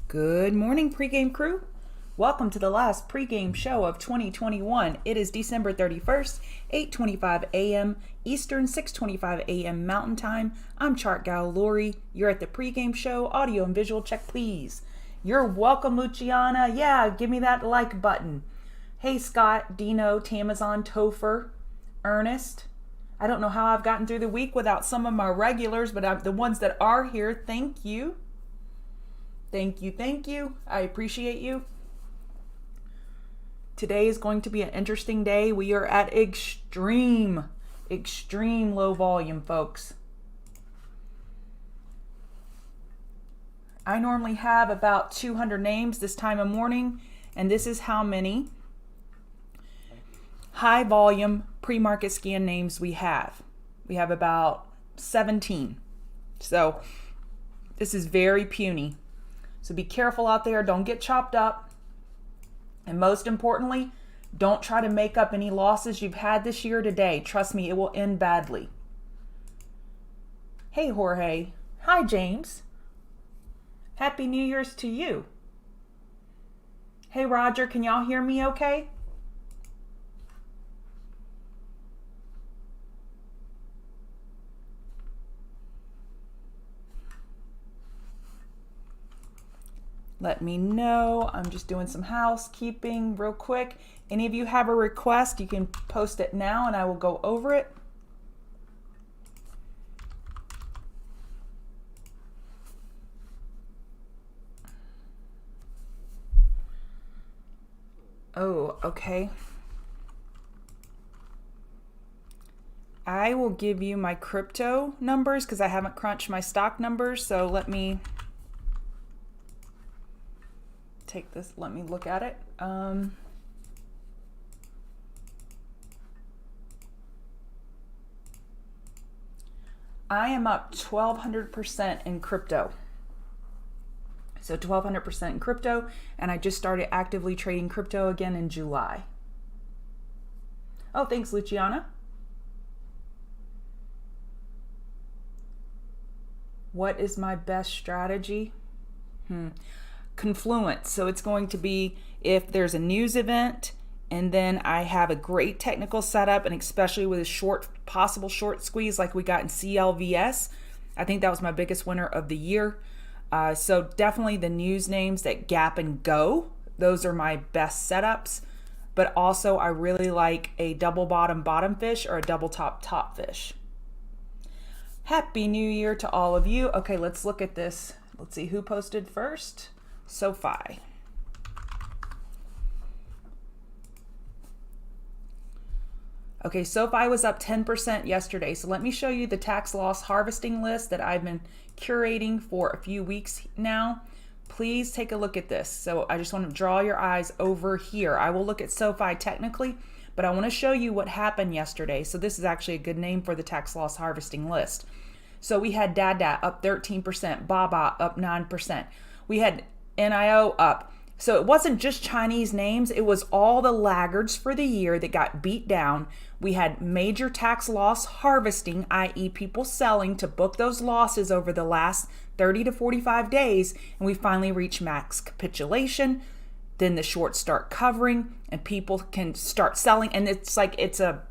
Good morning, pregame crew. Welcome to the last pregame show of 2021. It is December 31st, 8:25 a.m. Eastern, 6:25 a.m. Mountain Time. I'm Chart Gal Lori. You're at the pregame show. Audio and visual check, please. You're welcome, Luciana. Yeah, give me that like button. Hey, Scott, Dino, Tamazon, Topher, Ernest. I don't know how I've gotten through the week without some of my regulars, but the ones that are here, thank you. Thank you. I appreciate you. Today is going to be an interesting day. We are at extreme low volume, folks. I normally have about 200 names this time of morning, and this is how many high volume pre-market scan names we have. We have about 17. So this is very puny. So be careful out there. Don't get chopped up. And most importantly, don't try to make up any losses you've had this year today. Trust me, it will end badly. Hey, Jorge. Hi, James. Happy New Year's to you. Hey, Roger. Can y'all hear me okay? Let me know. I'm just doing some housekeeping real quick. Any of you have a request, you can post it now and I will go over it. Oh, okay. I will give you my crypto numbers because I haven't crunched my stock numbers. So let me take this, let me look at it. I am up 1,200% in crypto. So 1,200% in crypto, and I just started actively trading crypto again in July. Oh, thanks, Luciana. What is my best strategy? Confluence. So it's going to be if there's a news event and then I have a great technical setup, and especially with a possible short squeeze like we got in CLVS. I think that was my biggest winner of the year. So definitely the news names that gap and go. Those are my best setups. But also I really like a double bottom fish or a double top fish. Happy New Year to all of you. Okay, let's look at this. Let's see who posted first. SoFi. Okay, SoFi was up 10% yesterday. So let me show you the tax loss harvesting list that I've been curating for a few weeks now. Please take a look at this. So I just want to draw your eyes over here. I will look at SoFi technically, but I want to show you what happened yesterday. So this is actually a good name for the tax loss harvesting list. So we had Dada up 13%, Baba up 9%. We had NIO up. So it wasn't just Chinese names, it was all the laggards for the year that got beat down. We had major tax loss harvesting, i.e. people selling to book those losses over the last 30 to 45 days, and we finally reached max capitulation. Then the shorts start covering and people can start selling, and it's like it's a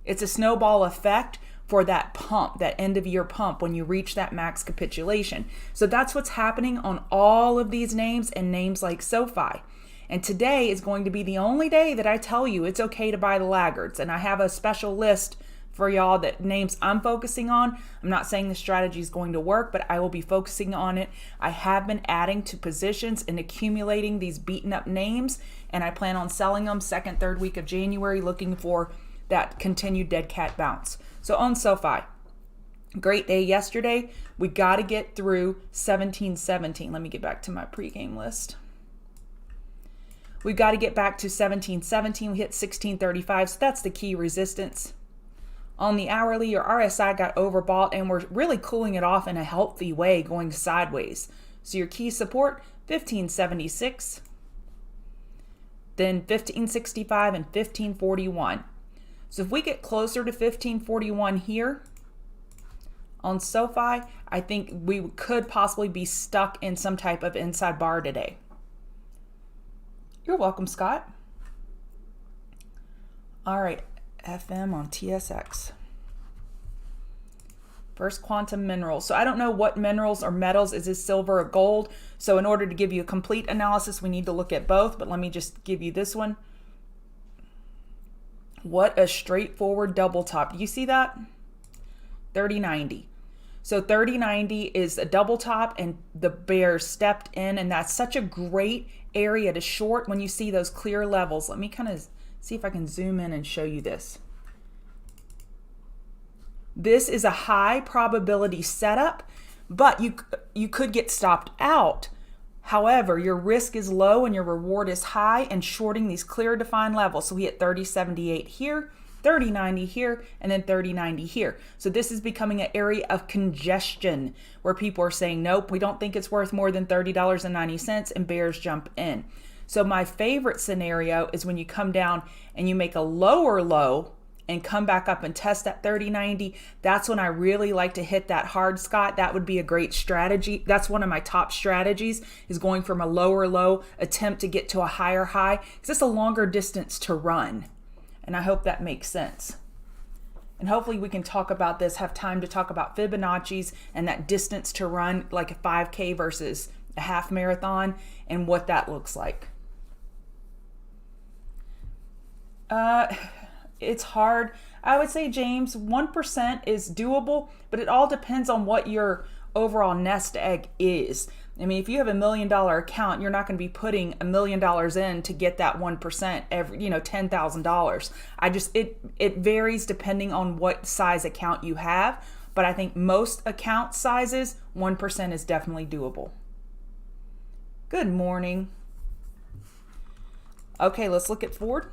snowball effect for that pump, that end of year pump when you reach that max capitulation. So that's what's happening on all of these names and names like SoFi. And today is going to be the only day that I tell you it's okay to buy the laggards. And I have a special list for y'all that names I'm focusing on. I'm not saying the strategy is going to work, but I will be focusing on it. I have been adding to positions and accumulating these beaten up names, and I plan on selling them second, third week of January, looking for that continued dead cat bounce. So on SoFi, great day yesterday. We got to get through 1717. Let me get back to my pregame list. We've got to get back to 1717. We hit 1635, so that's the key resistance. On the hourly, your RSI got overbought, and we're really cooling it off in a healthy way, going sideways. So your key support, 1576, then 1565 and 1541. So if we get closer to 1541 here on SoFi, I think we could possibly be stuck in some type of inside bar today. You're welcome, Scott. All right, FM on TSX. First Quantum Minerals. So I don't know what minerals or metals. Is this silver or gold? So in order to give you a complete analysis, we need to look at both, but let me just give you this one. What a straightforward double top. Do you see that? 3090. So 3090 is a double top and the bear stepped in, and that's such a great area to short when you see those clear levels. Let me kind of see if I can zoom in and show you this. This is a high probability setup, but you could get stopped out. However, your risk is low and your reward is high, and shorting these clear defined levels. So we hit 3078 here, 3090 here, and then 3090 here. So this is becoming an area of congestion where people are saying, nope, we don't think it's worth more than $30.90, and bears jump in. So my favorite scenario is when you come down and you make a lower low and come back up and test that 3090. That's when I really like to hit that hard, Scott. That would be a great strategy. That's one of my top strategies, is going from a lower low, attempt to get to a higher high, because it's a longer distance to run. And I hope that makes sense. And hopefully we can talk about this, have time to talk about Fibonacci's and that distance to run, like a 5K versus a half marathon, and what that looks like. It's hard. I would say, James, 1% is doable, but it all depends on what your overall nest egg is. I mean, if you have $1 million account, you're not going to be putting $1 million in to get that 1% every, $10,000. It varies depending on what size account you have, but I think most account sizes, 1% is definitely doable. Good morning. Okay, let's look at Ford.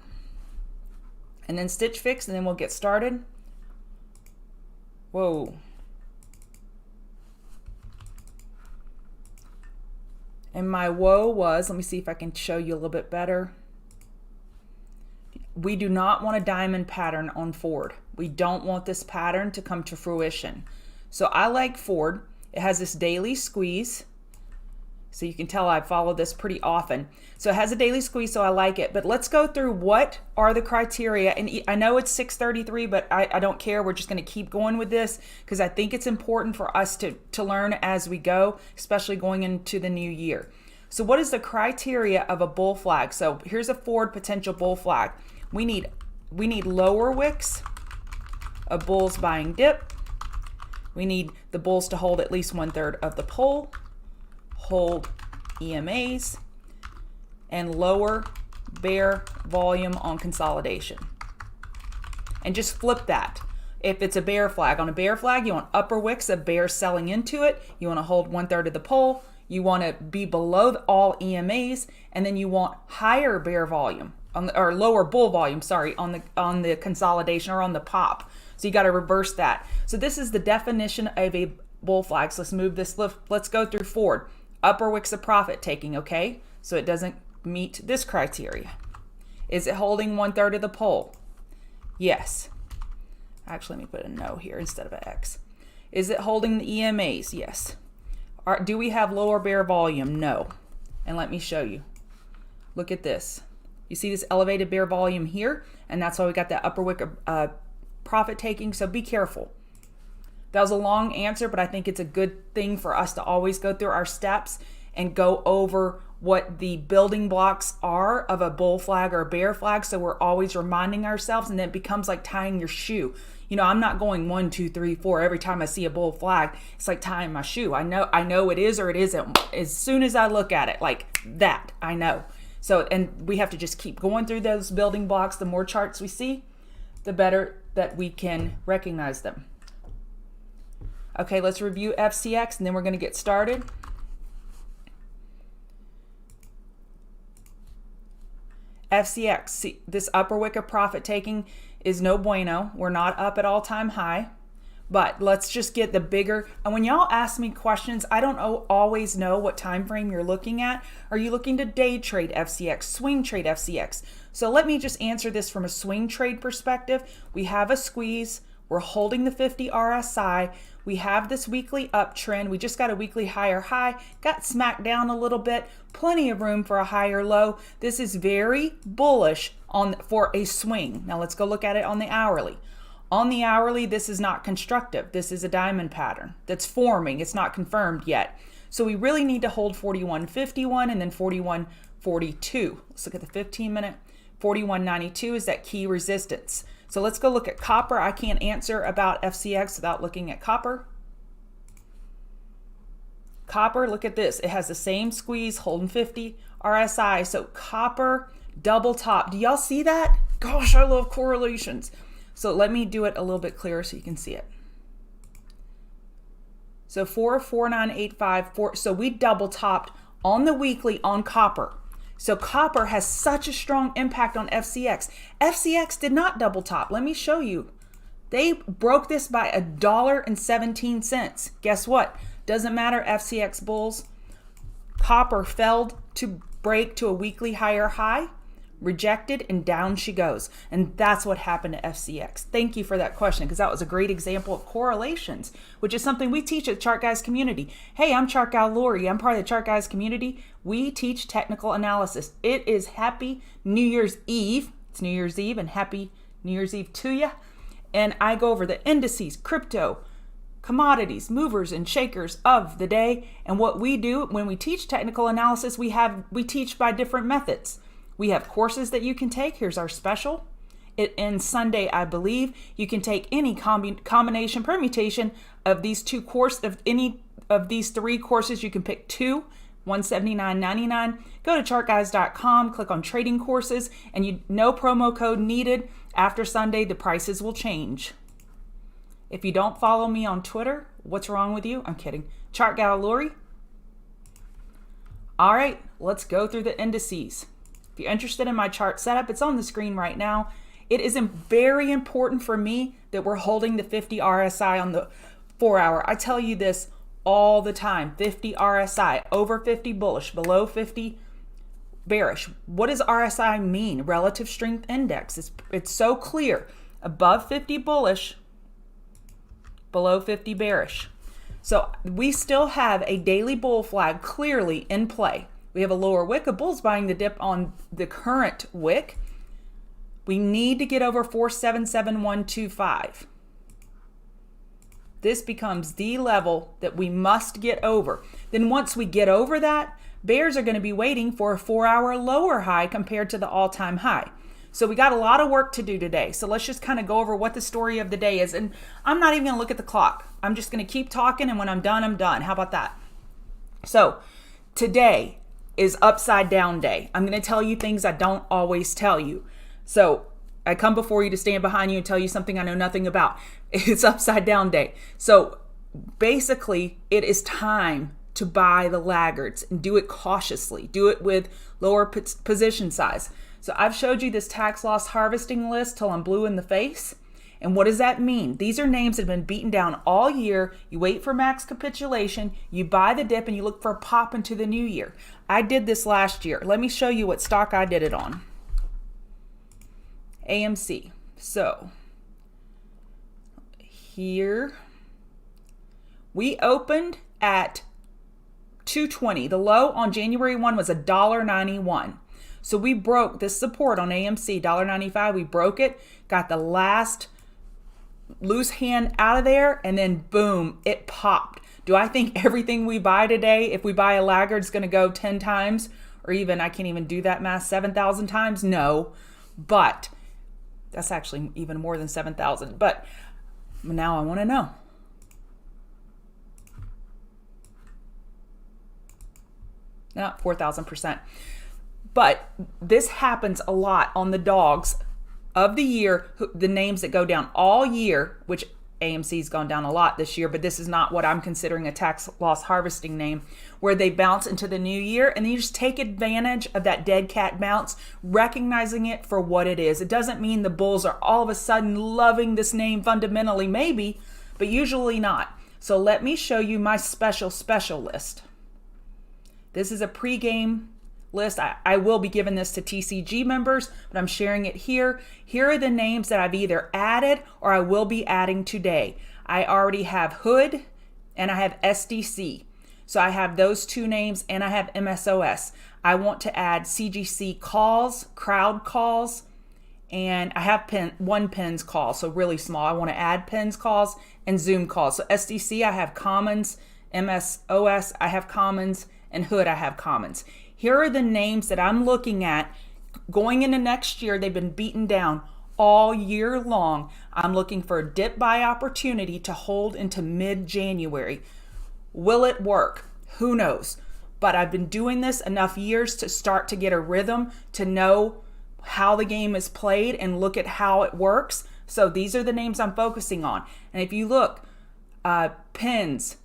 And then Stitch Fix, and then we'll get started. Whoa. And my whoa was, let me see if I can show you a little bit better. We do not want a diamond pattern on Ford. We don't want this pattern to come to fruition. So I like Ford. It has this daily squeeze. So you can tell I follow this pretty often. So it has a daily squeeze, so I like it. But let's go through what are the criteria. And I know it's 6:33, but I don't care. We're just going to keep going with this because I think it's important for us to learn as we go, especially going into the new year. So what is the criteria of a bull flag? So here's a Ford potential bull flag. We need lower wicks, a bull's buying dip. We need the bulls to hold at least 1/3 of the pole, hold EMAs, and lower bear volume on consolidation. And just flip that. If it's a bear flag, on a bear flag, you want upper wicks of bears selling into it. You want to hold 1/3 of the pole. You want to be below all EMAs, and then you want higher bear volume or lower bull volume, on the consolidation or on the pop. So you got to reverse that. So this is the definition of a bull flag. So let's move this. Let's go through Ford. Upper wicks of profit taking, okay? So it doesn't meet this criteria. Is it holding 1/3 of the pole? Yes. Actually, let me put a no here instead of an X. Is it holding the EMAs? Yes. Do we have lower bear volume? No. And let me show you. Look at this. You see this elevated bear volume here? And that's why we got that upper wick of profit taking. So be careful. That was a long answer, but I think it's a good thing for us to always go through our steps and go over what the building blocks are of a bull flag or a bear flag. So we're always reminding ourselves, and then it becomes like tying your shoe. I'm not going 1, 2, 3, 4 every time I see a bull flag. It's like tying my shoe. I know it is or it isn't. As soon as I look at it like that, I know. So, and we have to just keep going through those building blocks. The more charts we see, the better that we can recognize them. Okay, let's review FCX, and then we're going to get started. FCX, see, this upper wick of profit taking is no bueno. We're not up at all-time high, but let's just get the bigger. And when y'all ask me questions, I don't always know what time frame you're looking at. Are you looking to day trade FCX, swing trade FCX? So let me just answer this from a swing trade perspective. We have a squeeze. We're holding the 50 RSI. We have this weekly uptrend. We just got a weekly higher high, got smacked down a little bit, plenty of room for a higher low. This is very bullish for a swing. Now let's go look at it on the hourly. On the hourly, this is not constructive. This is a diamond pattern that's forming. It's not confirmed yet. So we really need to hold 41.51 and then 41.42. Let's look at the 15-minute. 41.92 is that key resistance. So let's go look at copper. I can't answer about FCX without looking at copper. Copper, look at this. It has the same squeeze, holding 50 RSI. So copper double top. Do y'all see that? Gosh, I love correlations. So let me do it a little bit clearer so you can see it. So 44985. So we double topped on the weekly on copper. So copper has such a strong impact on FCX. FCX did not double top. Let me show you. They broke this by $1.17. Guess what? Doesn't matter, FCX bulls. Copper failed to break to a weekly higher high, rejected, and down she goes. And that's what happened to FCX. Thank you for that question, because that was a great example of correlations, which is something we teach at Chart Guys community. Hey, I'm Chart Gal Lori. I'm part of the Chart Guys community. We teach technical analysis. It is Happy New Year's Eve. It's New Year's Eve, and Happy New Year's Eve to you. And I go over the indices, crypto, commodities, movers and shakers of the day. And what we do when we teach technical analysis, we teach by different methods. We have courses that you can take. Here's our special. It ends Sunday, I believe. You can take any combination, permutation of these two courses, of any of these three courses. You can pick two, $179.99. Go to chartguys.com, click on trading courses, and no promo code needed. After Sunday, the prices will change. If you don't follow me on Twitter, what's wrong with you? I'm kidding. Chart Gal Lori. All right, let's go through the indices. If you're interested in my chart setup, it's on the screen right now. It is very important for me that we're holding the 50 RSI on the 4 hour. I tell you this all the time. 50 RSI, over 50 bullish, below 50 bearish. What does RSI mean? Relative Strength Index. It's so clear. Above 50 bullish, below 50 bearish. So we still have a daily bull flag clearly in play. We have a lower wick of bulls buying the dip on the current wick. We need to get over 477.125. This becomes the level that we must get over. Then once we get over that, bears are going to be waiting for a 4 hour lower high compared to the all-time high. So we got a lot of work to do today. So let's just kind of go over what the story of the day is. And I'm not even going to look at the clock. I'm just going to keep talking, and when I'm done, I'm done. How about that? So today is upside down day. I'm going to tell you things I don't always tell you. So I come before you to stand behind you and tell you something I know nothing about. It's upside down day. So basically, it is time to buy the laggards and do it cautiously. Do it with lower position size. So I've showed you this tax loss harvesting list till I'm blue in the face. And what does that mean? These are names that have been beaten down all year. You wait for max capitulation, you buy the dip, and you look for a pop into the new year. I did this last year. Let me show you what stock I did it on. AMC. So here we opened at 220. The low on January 1 was $1.91. So we broke this support on AMC, $1.95. We broke it, got the last loose hand out of there, and then boom, it popped. Do I think everything we buy today, if we buy a laggard, is going to go 10 times, or even, I can't even do that math, 7,000 times? No, but that's actually even more than 7,000. But now I want to know. No, 4,000%. But this happens a lot on the dogs of the year, the names that go down all year, which AMC's gone down a lot this year, but this is not what I'm considering a tax loss harvesting name, where they bounce into the new year, and then you just take advantage of that dead cat bounce, recognizing it for what it is. It doesn't mean the bulls are all of a sudden loving this name fundamentally, maybe, but usually not. So let me show you my special list. This is a pregame list. I will be giving this to TCG members, but I'm sharing it here. Here are the names that I've either added or I will be adding today. I already have Hood and I have SDC. So I have those two names and I have MSOS. I want to add CGC calls, crowd calls, and I have one pins call, so really small. I want to add pins calls and Zoom calls. So SDC, I have commons, MSOS, I have commons, and Hood, I have commons. Here are the names that I'm looking at going into next year. They've been beaten down all year long. I'm looking for a dip buy opportunity to hold into mid-January. Will it work? Who knows? But I've been doing this enough years to start to get a rhythm, to know how the game is played and look at how it works. So these are the names I'm focusing on. And if you look, Pins,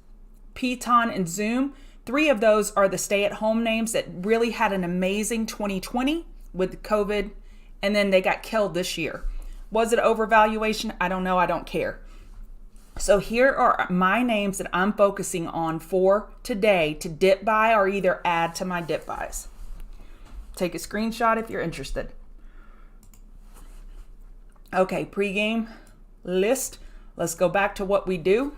Peloton, and Zoom, 3 of those are the stay-at-home names that really had an amazing 2020 with COVID, and then they got killed this year. Was it overvaluation? I don't know. I don't care. So here are my names that I'm focusing on for today to dip buy or either add to my dip buys. Take a screenshot if you're interested. Okay, pregame list. Let's go back to what we do.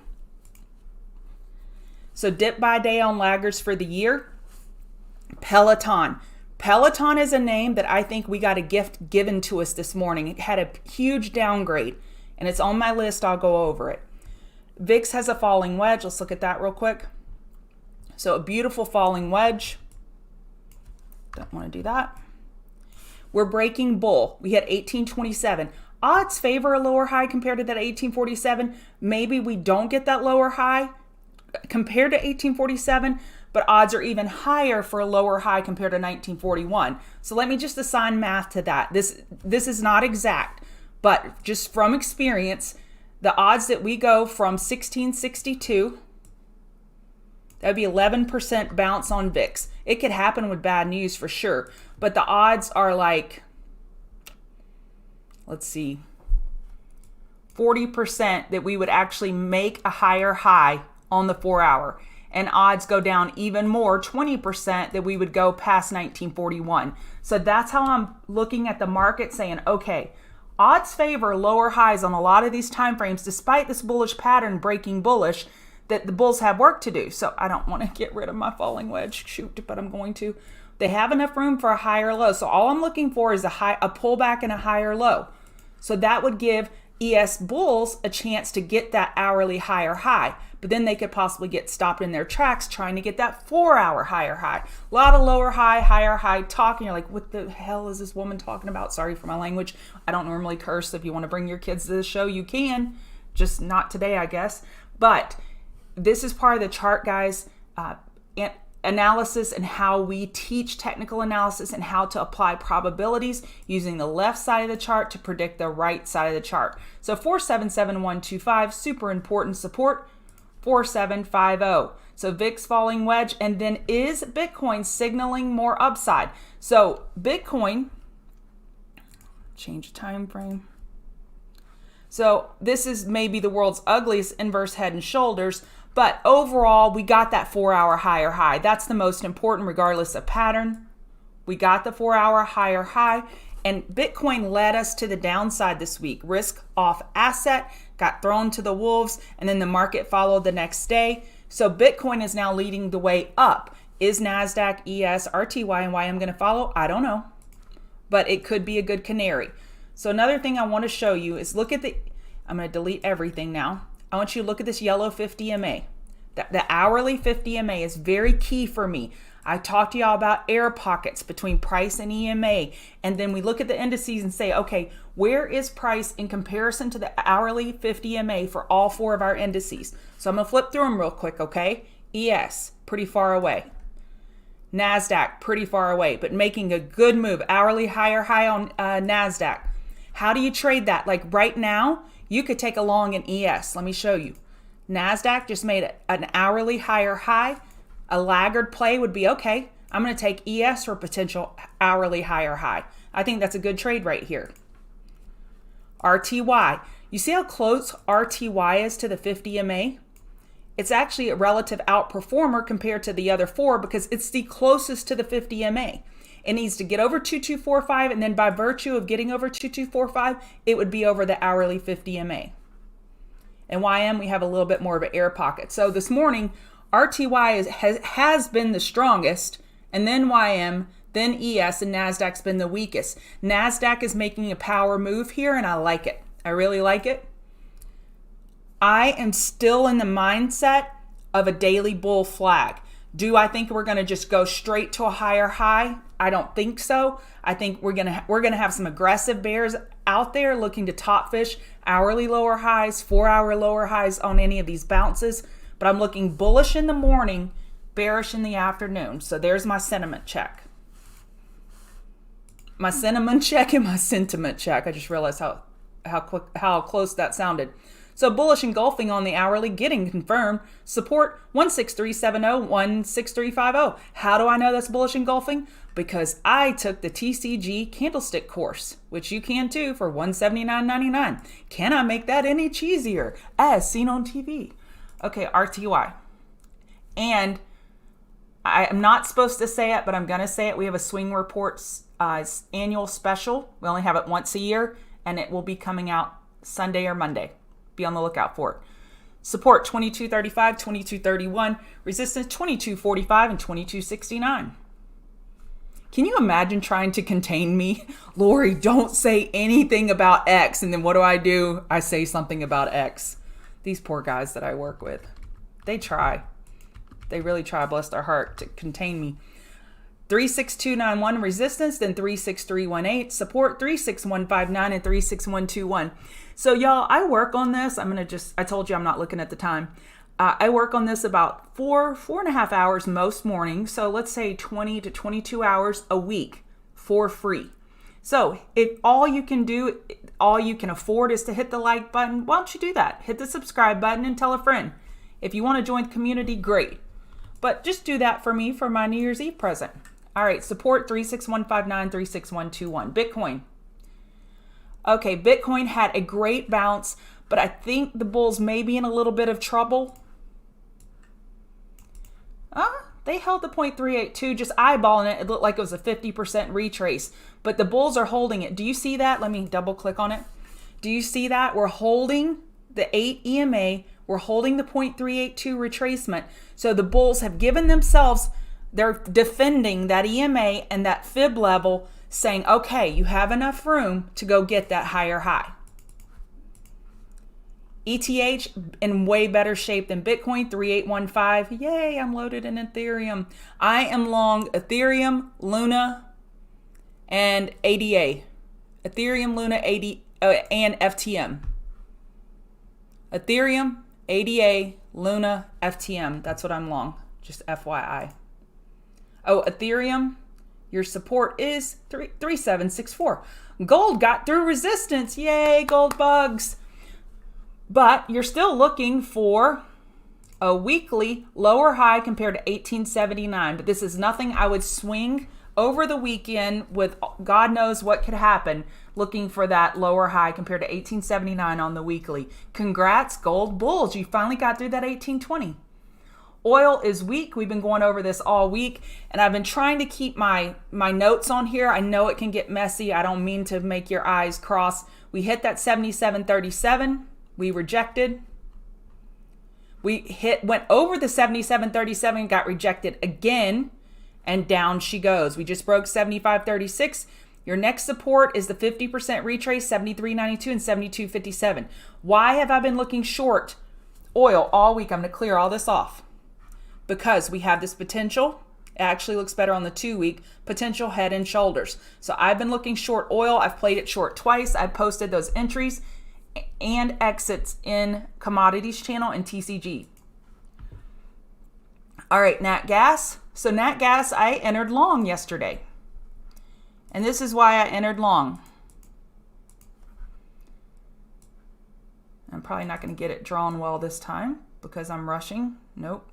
So dip buy day on laggards for the year. Peloton. Peloton is a name that I think we got a gift given to us this morning. It had a huge downgrade and it's on my list. I'll go over it. VIX has a falling wedge. Let's look at that real quick. So a beautiful falling wedge. Don't want to do that. We're breaking bull. We had 1827. Odds favor a lower high compared to that 1847. Maybe we don't get that lower high compared to 1847, but odds are even higher for a lower high compared to 1941. So let me just assign math to that. This is not exact, but just from experience, the odds that we go from 1662, that would be 11% bounce on VIX. It could happen with bad news for sure, but the odds are like, let's see, 40% that we would actually make a higher high on the 4 hour. And odds go down even more, 20% that we would go past 1941. So that's how I'm looking at the market saying, okay, odds favor lower highs on a lot of these time frames, despite this bullish pattern breaking bullish, that the bulls have work to do. So I don't want to get rid of my falling wedge, shoot, but I'm going to. They have enough room for a higher low. So all I'm looking for is a pullback and a higher low. So that would give ES bulls a chance to get that hourly higher high, but then they could possibly get stopped in their tracks trying to get that 4 hour higher high. A lot of lower high, higher high talk, and you're like, what the hell is this woman talking about? Sorry for my language. I don't normally curse. If you want to bring your kids to the show, you can. Just not today, I guess. But this is part of the chart, guys. Analysis and how we teach technical analysis and how to apply probabilities using the left side of the chart to predict the right side of the chart. So 477125, super important support, 4750. So VIX falling wedge, and then is Bitcoin signaling more upside? So Bitcoin, change time frame. So this is maybe the world's ugliest inverse head and shoulders, but overall, we got that 4 hour higher high. That's the most important regardless of pattern. We got the 4 hour higher high, and Bitcoin led us to the downside this week. Risk off asset, got thrown to the wolves, and then the market followed the next day. So Bitcoin is now leading the way up. Is NASDAQ, ES, RTY, and YM going to follow? I don't know, but it could be a good canary. So another thing I want to show you is look at I'm going to delete everything now. I want you to look at this yellow 50 MA. The hourly 50 MA is very key for me. I talked to y'all about air pockets between price and EMA. And then we look at the indices and say, okay, where is price in comparison to the hourly 50 MA for all 4 of our indices? So I'm going to flip through them real quick, okay? ES, pretty far away. NASDAQ, pretty far away, but making a good move. Hourly higher high on NASDAQ. How do you trade that? Like right now, you could take a long in ES. Let me show you. NASDAQ just made an hourly higher high. A laggard play would be, okay, I'm going to take ES for a potential hourly higher high. I think that's a good trade right here. RTY. You see how close RTY is to the 50 MA? It's actually a relative outperformer compared to the other 4 because it's the closest to the 50 MA. It needs to get over 2245, and then by virtue of getting over 2245, it would be over the hourly 50 MA. And YM, we have a little bit more of an air pocket. So this morning, RTY has been the strongest, and then YM, then ES, and NASDAQ's been the weakest. NASDAQ is making a power move here, and I like it. I really like it. I am still in the mindset of a daily bull flag. Do I think we're going to just go straight to a higher high? I don't think so. I think we're going to have some aggressive bears out there looking to top fish hourly lower highs, 4-hour lower highs on any of these bounces. But I'm looking bullish in the morning, bearish in the afternoon. So there's my sentiment check. My sentiment check and my sentiment check. I just realized how close that sounded. So bullish engulfing on the hourly, getting confirmed. Support 16370, 16350. How do I know that's bullish engulfing? Because I took the TCG candlestick course, which you can too, for $179.99. Can I make that any cheesier? As seen on TV. Okay, RTY. And I am not supposed to say it, but I'm going to say it. We have a Swing Reports annual special. We only have it once a year, and it will be coming out Sunday or Monday. Be on the lookout for it. Support 2235, 2231, resistance 2245 and 2269. Can you imagine trying to contain me? Lori, don't say anything about X. And then what do? I say something about X. These poor guys that I work with, they try. They really try, bless their heart, to contain me. 36291 resistance, then 36318, support 36159 and 36121. So y'all, I work on this. I told you I'm not looking at the time. I work on this about 4.5 hours most mornings. So let's say 20 to 22 hours a week for free. So if all you can afford is to hit the like button, why don't you do that? Hit the subscribe button and tell a friend. If you want to join the community, great. But just do that for me for my New Year's Eve present. All right, support 36159, 36121. Bitcoin. Okay, Bitcoin had a great bounce, but I think the bulls may be in a little bit of trouble. They held the 0.382, just eyeballing it. It looked like it was a 50% retrace, but the bulls are holding it. Do you see that? Let me double click on it. Do you see that? We're holding the 8 EMA. We're holding the 0.382 retracement. So the bulls have given themselves, they're defending that EMA and that fib level, saying, okay, you have enough room to go get that higher high. ETH in way better shape than Bitcoin, 3815. Yay, I'm loaded in Ethereum. I am long Ethereum, Luna, and ADA. Ethereum, Luna, and FTM. Ethereum, ADA, Luna, FTM. That's what I'm long. Just FYI. Oh, Ethereum, your support is 3764. Gold got through resistance. Yay, gold bugs. But you're still looking for a weekly lower high compared to 1879. But this is nothing I would swing over the weekend with God knows what could happen, looking for that lower high compared to 1879 on the weekly. Congrats, gold bulls. You finally got through that 1820. Oil is weak. We've been going over this all week, and I've been trying to keep my notes on here. I know it can get messy. I don't mean to make your eyes cross. We hit that 77.37. We rejected. Went over the 77.37, got rejected again, and down she goes. We just broke 75.36. Your next support is the 50% retrace, 73.92 and 72.57. Why have I been looking short oil all week? I'm going to clear all this off. Because we have this potential. It actually looks better on the 2-week potential head and shoulders. So I've been looking short oil. I've played it short twice. I posted those entries and exits in commodities channel and TCG. All right, Nat Gas. So Nat Gas, I entered long yesterday. And this is why I entered long. I'm probably not going to get it drawn well this time because I'm rushing. Nope.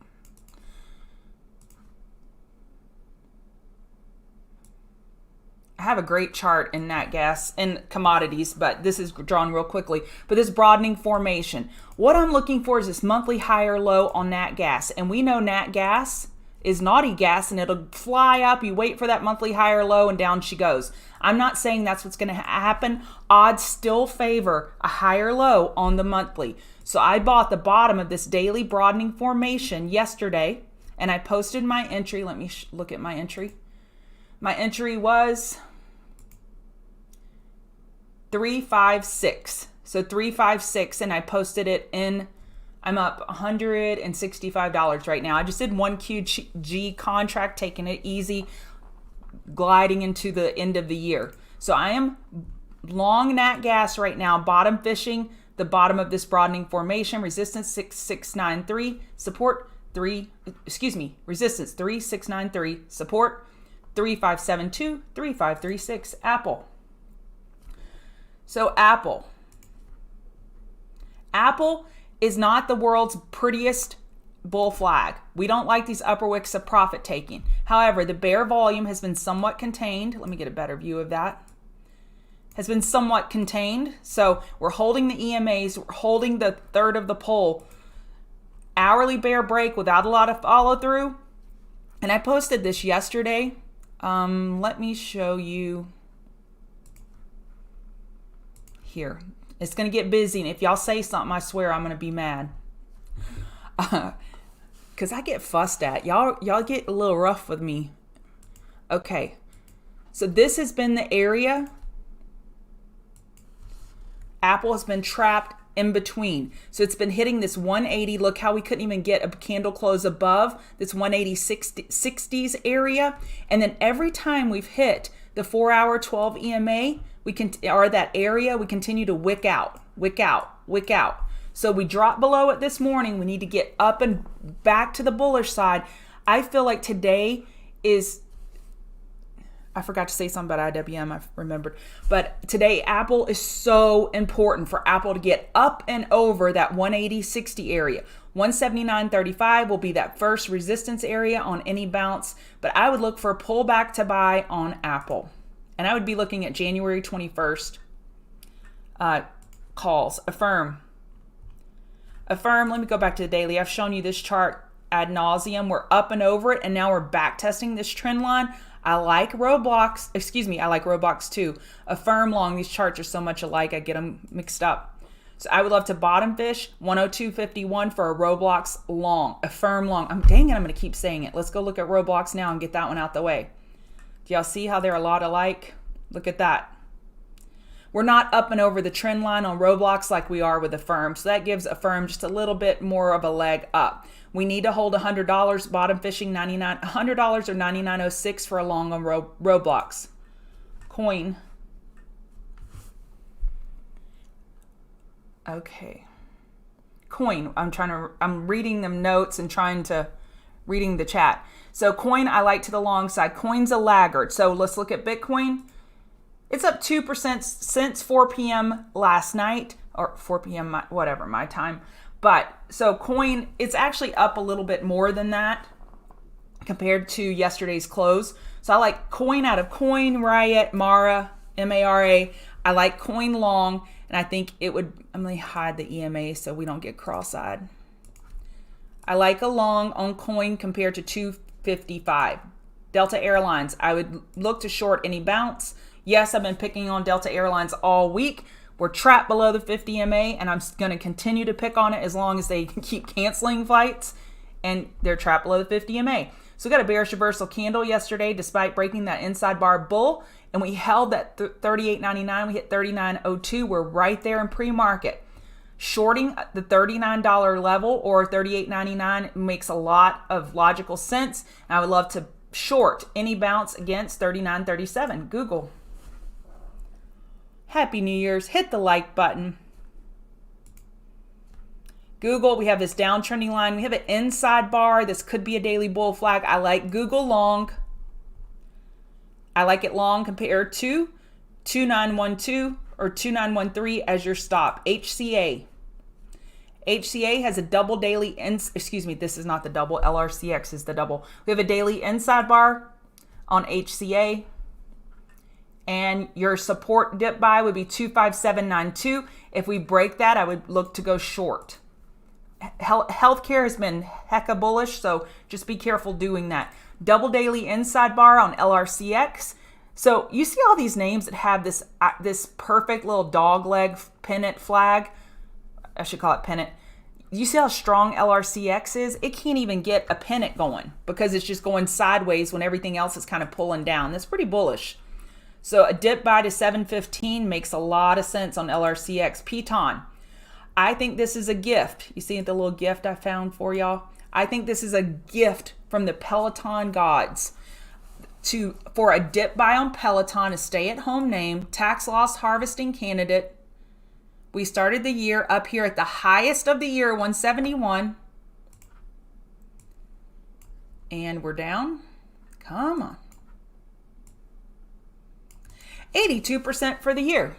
I have a great chart in Nat Gas and commodities, but this is drawn real quickly. But this broadening formation, what I'm looking for is this monthly higher low on Nat Gas. And we know Nat Gas is naughty gas and it'll fly up. You wait for that monthly high or low and down she goes. I'm not saying that's what's going to happen. Odds still favor a higher low on the monthly. So I bought the bottom of this daily broadening formation yesterday and I posted my entry. Let me look at my entry. My entry was 356. So 356 and I posted it in, I'm up $165 right now. I just did one QG contract, taking it easy, gliding into the end of the year. So I am long Nat Gas right now, bottom fishing the bottom of this broadening formation, resistance 6693, support resistance 3693, support 3572, 3536, Apple. So Apple is not the world's prettiest bull flag. We don't like these upper wicks of profit taking. However, the bear volume has been somewhat contained. Let me get a better view of that. Has been somewhat contained. So we're holding the EMAs, we're holding the third of the pole. Hourly bear break without a lot of follow through. And I posted this yesterday. Let me show you here. It's going to get busy, and if y'all say something, I swear I'm going to be mad. Because I get fussed at. Y'all get a little rough with me. Okay. So this has been the area. Apple has been trapped in between. So it's been hitting this 180. Look how we couldn't even get a candle close above this 180 60s area. And then every time we've hit the 4-hour 12 EMA, that area, we continue to wick out. So we dropped below it this morning. We need to get up and back to the bullish side. I feel like today is, I forgot to say something about IWM, I remembered. But today, Apple is so important for Apple to get up and over that 180.60 area. 179.35 will be that first resistance area on any bounce. But I would look for a pullback to buy on Apple. And I would be looking at January 21st calls. Affirm, let me go back to the daily. I've shown you this chart ad nauseum. We're up and over it, and now we're back testing this trend line. I like Roblox too. Affirm long. These charts are so much alike, I get them mixed up. So I would love to bottom fish 102.51 for a Roblox long. Affirm long. Dang it, I'm going to keep saying it. Let's go look at Roblox now and get that one out the way. Do y'all see how they're a lot alike? Look at that. We're not up and over the trend line on Roblox like we are with Affirm. So that gives Affirm just a little bit more of a leg up. We need to hold $100, bottom fishing $100 or $99.06 for a long on Roblox. Coin. Okay. Coin. I'm reading them notes and reading the chat. So coin, I like to the long side. Coin's a laggard. So let's look at Bitcoin. It's up 2% since 4 p.m. last night, or 4 p.m. whatever, my time. But so coin, it's actually up a little bit more than that compared to yesterday's close. So I like coin out of Coin, Riot, Mara, M-A-R-A. I like coin long, and I think it would, I'm going to hide the EMA so we don't get cross-eyed. I like a long on coin compared to 255. Delta Airlines, I would look to short any bounce. Yes, I've been picking on Delta Airlines all week. We're trapped below the 50 MA, and I'm going to continue to pick on it as long as they keep canceling flights, and they're trapped below the 50 MA. So we got a bearish reversal candle yesterday despite breaking that inside bar bull, and we held that 38.99. We hit 39.02. We're right there in pre-market. Shorting the $39 level or 38.99 makes a lot of logical sense. And I would love to short any bounce against 39.37. Google. Happy New Year's. Hit the like button. Google, we have this downtrending line. We have an inside bar. This could be a daily bull flag. I like Google long. I like it long compared to 2912 or 2913 as your stop. HCA. HCA has a double daily, this is not the double, LRCX is the double. We have a daily inside bar on HCA. And your support dip buy would be 25792. If we break that, I would look to go short. Healthcare has been hecka bullish, so just be careful doing that. Double daily inside bar on LRCX. So you see all these names that have this perfect little dog leg pennant flag. I should call it pennant. You see how strong LRCX is? It can't even get a pennant going because it's just going sideways when everything else is kind of pulling down. That's pretty bullish. So a dip buy to 715 makes a lot of sense on LRCX. Peloton. I think this is a gift. You see the little gift I found for y'all? I think this is a gift from the Peloton gods for a dip buy on Peloton, a stay-at-home name, tax loss harvesting candidate. We started the year up here at the highest of the year, 171. And we're down. Come on. 82% for the year.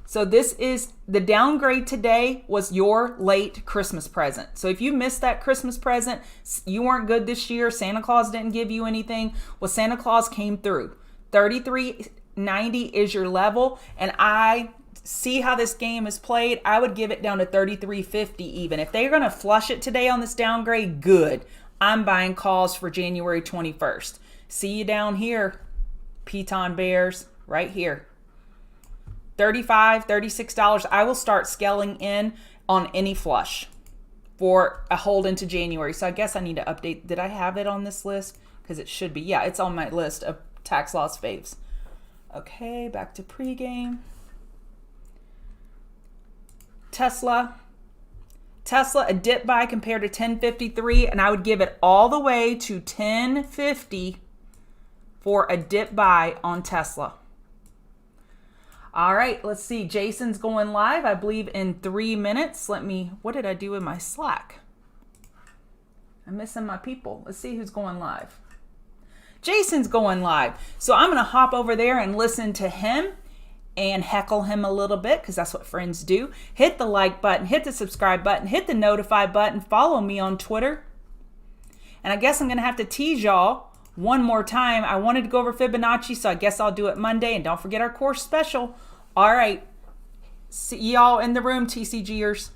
So this is the downgrade today was your late Christmas present. So if you missed that Christmas present, you weren't good this year, Santa Claus didn't give you anything, well, Santa Claus came through. 33.90 is your level, and I see how this game is played. I would give it down to 33.50 even. If they're going to flush it today on this downgrade, good. I'm buying calls for January 21st. See you down here, Peloton Bears, right here. $35, $36. I will start scaling in on any flush for a hold into January. So I guess I need to update. Did I have it on this list? Because it should be. Yeah, it's on my list of tax loss faves. Okay, back to pregame. Tesla, a dip buy compared to 1053, and I would give it all the way to 1050 for a dip buy on Tesla. All right, let's see. Jason's going live, I believe, in 3 minutes. What did I do in my Slack? I'm missing my people. Let's see who's going live. Jason's going live. So I'm going to hop over there and listen to him and heckle him a little bit because that's what friends do. Hit the like button, hit the subscribe button, hit the notify button, follow me on Twitter. And I guess I'm going to have to tease y'all one more time. I wanted to go over Fibonacci, so I guess I'll do it Monday. And don't forget our course special. All right. See y'all in the room, TCGers.